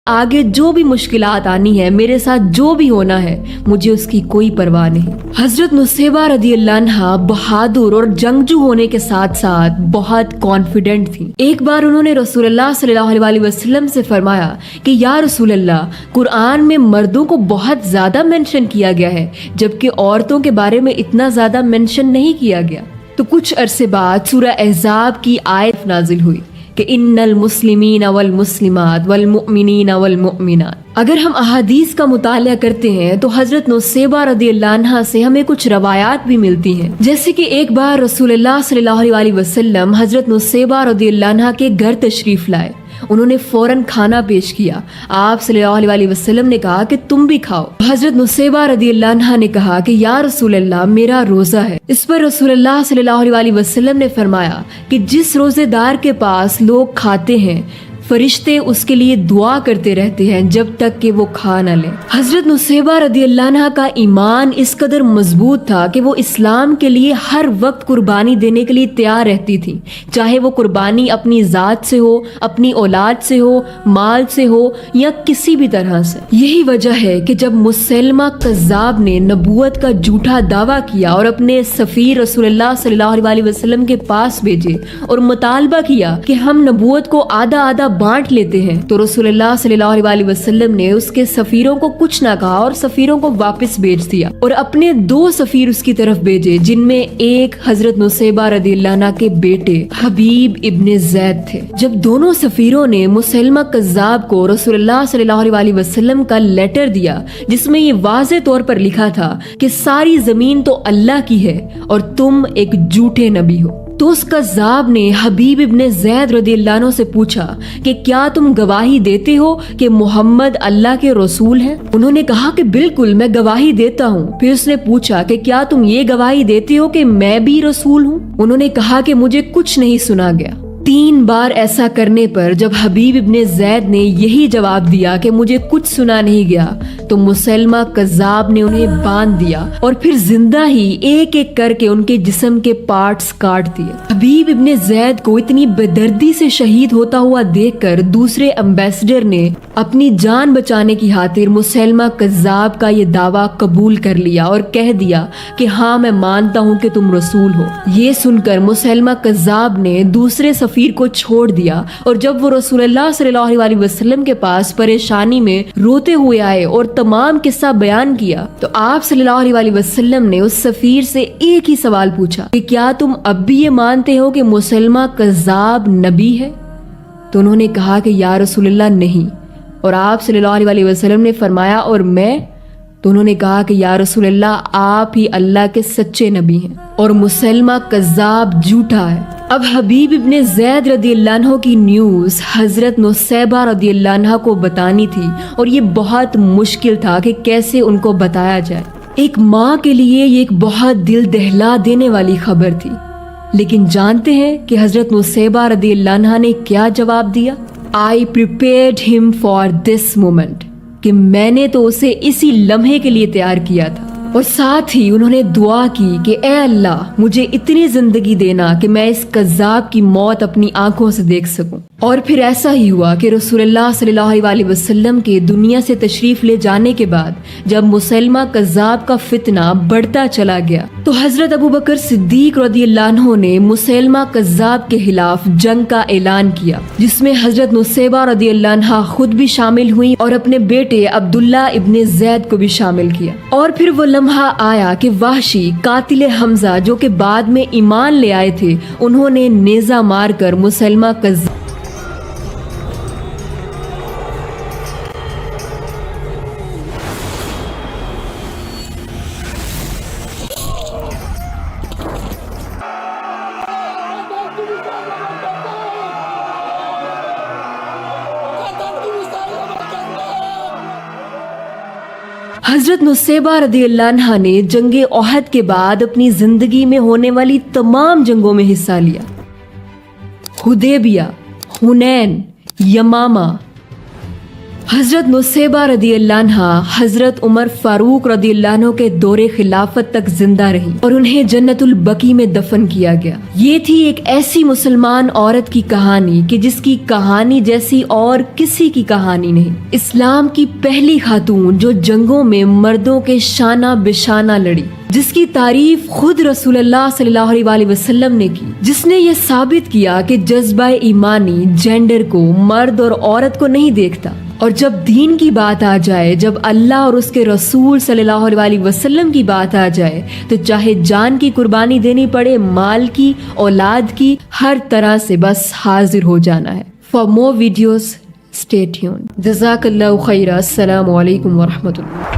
आगे जो भी मुश्किलात आनी है, मेरे साथ जो भी होना है, मुझे उसकी कोई परवाह नहीं। हजरत नुसैबा रदियल्लाहु अन्हा बहादुर और जंगजू होने के साथ साथ बहुत कॉन्फिडेंट थी। एक बार उन्होंने रसूलुल्लाह सल्लल्लाहु अलैहि वसल्लम से फरमाया कि या रसूलल्लाह, कुरान में मर्दों को बहुत ज्यादा मेंशन किया गया है, जबकि औरतों के बारे में इतना ज्यादा मेंशन नहीं किया गया। तो कुछ अरसे बाद सूरह अहज़ाब की आयत नाजिल हुई कि इन्नल मुस्लिमीन वल मुस्लिमात वल मुमिनीन वल मुमिनात। अगर हम अहादीस का मुताला करते हैं तो हजरत नुसैबा रदियल्लाहु अन्हा से हमें कुछ रवायात भी मिलती हैं। जैसे कि एक बार रसूलुल्लाह सल्लल्लाहु अलैहि वसल्लम हजरत नुसैबा रदियल्लाहु अन्हा के घर तशरीफ लाए। उन्होंने फौरन खाना पेश किया। आप सल्लल्लाहु अलैहि वसल्लम ने कहा कि तुम भी खाओ। हजरत नुसैबा रदियल्लाहु अन्हा ने कहा कि या रसूलल्लाह, मेरा रोजा है। इस पर रसूलुल्लाह सल्लल्लाहु अलैहि वसल्लम ने फरमाया कि जिस रोजेदार के पास लोग खाते हैं, फरिश्ते उसके लिए दुआ करते रहते हैं जब तक कि वो खा न ले। हजरत नुसैबा रदियल्लाहु अन्हा का ईमान इस कदर मजबूत था कि वो इस्लाम के लिए हर वक्त कुर्बानी देने के लिए तैयार रहती थी, चाहे वो कुर्बानी अपनी जात से हो, अपनी औलाद से हो, माल से हो या किसी भी तरह से। यही वजह है कि जब मुसैलमा कज़्ज़ाब ने नबूवत का झूठा दावा किया और अपने सफीर रसूलुल्लाह सल्लल्लाहु अलैहि वसल्लम के पास भेजे और मुतालबा किया कि हम नबूवत को आधा आधा बांट लेते हैं, तो रसूलुल्लाह सल्लल्लाहु अलैहि वसल्लम ने उसके सफीरों को कुछ ना कहा और सफीरों को वापस भेज दिया और अपने 2 सफीर उसकी तरफ भेजे, जिनमें एक हजरत नुसैबा रदियल्लाहु अन्हा के बेटे हबीब इब्ने ज़ैद थे। जब दोनों सफीरों ने मुसैलमा कज़्ज़ाब को रसूलुल्लाह सल्लल्लाहु अलैहि वसल्लम का लेटर दिया, जिसमें ये वाज़े तौर पर लिखा था कि सारी जमीन तो अल्लाह की है और तुम एक झूठे नबी हो, तो उस कज़्ज़ाब ने हबीब इब्ने ज़ैद रदियल्लाहु अन्हु से पूछा कि क्या तुम गवाही देते हो कि मोहम्मद अल्लाह के रसूल हैं? उन्होंने कहा कि बिल्कुल, मैं गवाही देता हूँ। फिर उसने पूछा कि क्या तुम ये गवाही देते हो कि मैं भी रसूल हूँ? उन्होंने कहा कि मुझे कुछ नहीं सुना गया। 3 बार ऐसा करने पर जब हबीब इब्ने ज़ैद ने यही जवाब दिया कि मुझे कुछ सुना नहीं गया, तो मुसैलमा कज़्ज़ाब ने उन्हें बांध दिया और फिर जिंदा ही एक एक करके उनके जिस्म के पार्ट्स काट दिए। हबीब इब्ने ज़ैद को इतनी बेदर्दी से शहीद होता हुआ देखकर दूसरे एम्बेसडर ने अपनी जान बचाने की खातिर मुसैलमा कज़्ज़ाब का ये दावा कबूल कर लिया और कह दिया कि हाँ, मैं मानता हूँ कि तुम रसूल हो। ये सुनकर मुसैलमा कज़्ज़ाब ने दूसरे सफीर को छोड़ दिया और जब वो रसूलुल्लाह सल्लल्लाहु अलैहि वसल्लम के पास परेशानी में रोते हुए आए और तमाम किस्सा बयान किया, तो आप सल्लल्लाहु अलैहि वसल्लम ने उस सफीर से एक ही सवाल पूछा कि क्या तुम अब भी ये मानते हो कि मुसैलमा कज़्ज़ाब नबी है? तो उन्होंने कहा कि या रसूलल्लाह, नहीं। और आप सल्लल्लाहु अलैहि वसल्लम ने फरमाया और मैं? तो उन्होंने कहा कि या रसूलल्लाह, आप ही अल्लाह के सच्चे नबी हैं और मुसैलमा कज़्ज़ाब झूठा है। अब हबीब इब्ने ज़ैद रदियल्लाहु अन्हु की न्यूज़ हजरत नुसैबा रदियल्लाहु अन्हा को बतानी थी और ये बहुत मुश्किल था कि कैसे उनको बताया जाए। एक माँ के लिए ये एक बहुत दिल दहला देने वाली खबर थी, लेकिन जानते हैं कि हजरत नुसैबा रदियल्लाहु अन्हा ने क्या जवाब दिया? आई prepared him for this moment, कि मैंने तो उसे इसी लम्हे के लिए तैयार किया था। और साथ ही उन्होंने दुआ की कि ए अल्लाह, मुझे इतनी जिंदगी देना कि मैं इस कज़्ज़ाब की मौत अपनी आंखों से देख सकूं। और फिर ऐसा ही हुआ कि रसूलुल्लाह सल्लल्लाहु अलैहि वसल्लम के दुनिया से तशरीफ ले जाने के बाद जब मुसैलमा कज़्ज़ाब का फितना बढ़ता चला गया, तो हजरत अबू बकर सिद्दीक रदियल्लाहु अन्हु ने मुसैलमा कज़्ज़ाब के खिलाफ जंग का ऐलान किया, जिसमें हजरत नुसैबा रदियल्लाहु अन्हा खुद भी शामिल हुई और अपने बेटे अब्दुल्ला इब्ने ज़ैद को भी शामिल किया। और फिर वो लम्हा आया कि वाहशी कातिल हमजा, जो कि बाद में ईमान ले आए थे, उन्होंने नेजा मारकर मुसैलमा कज़्ज़ाब हजरत नुसैबा रदियल्लाहु अन्हा ने जंगे ओहद के बाद अपनी जिंदगी में होने वाली तमाम जंगों में हिस्सा लिया। हुदैबिया, हुनैन, यमामा। حضرت نصیبہ رضی اللہ عنہا حضرت عمر فاروق رضی اللہ عنہ کے دور خلافت تک زندہ رہی اور انہیں جنت البقیع میں دفن کیا گیا۔ یہ تھی ایک ایسی مسلمان عورت کی کہانی کہ جس کی کہانی جیسی اور کسی کی کہانی نہیں۔ اسلام کی پہلی خاتون جو جنگوں میں مردوں کے شانہ بشانہ لڑی، جس کی تعریف خود رسول اللہ صلی اللہ علیہ وسلم نے کی، جس نے یہ ثابت کیا کہ جذبہ ایمانی جینڈر کو، مرد اور عورت کو نہیں دیکھتا، اور جب دین کی بات آ جائے، جب اللہ اور اس کے رسول صلی اللہ علیہ وسلم کی بات آ جائے تو چاہے جان کی قربانی دینی پڑے، مال کی، اولاد کی، ہر طرح سے بس حاضر ہو جانا ہے۔ For more videos, stay tuned. جزاک اللہ خیر۔ السلام علیکم ورحمۃ اللہ۔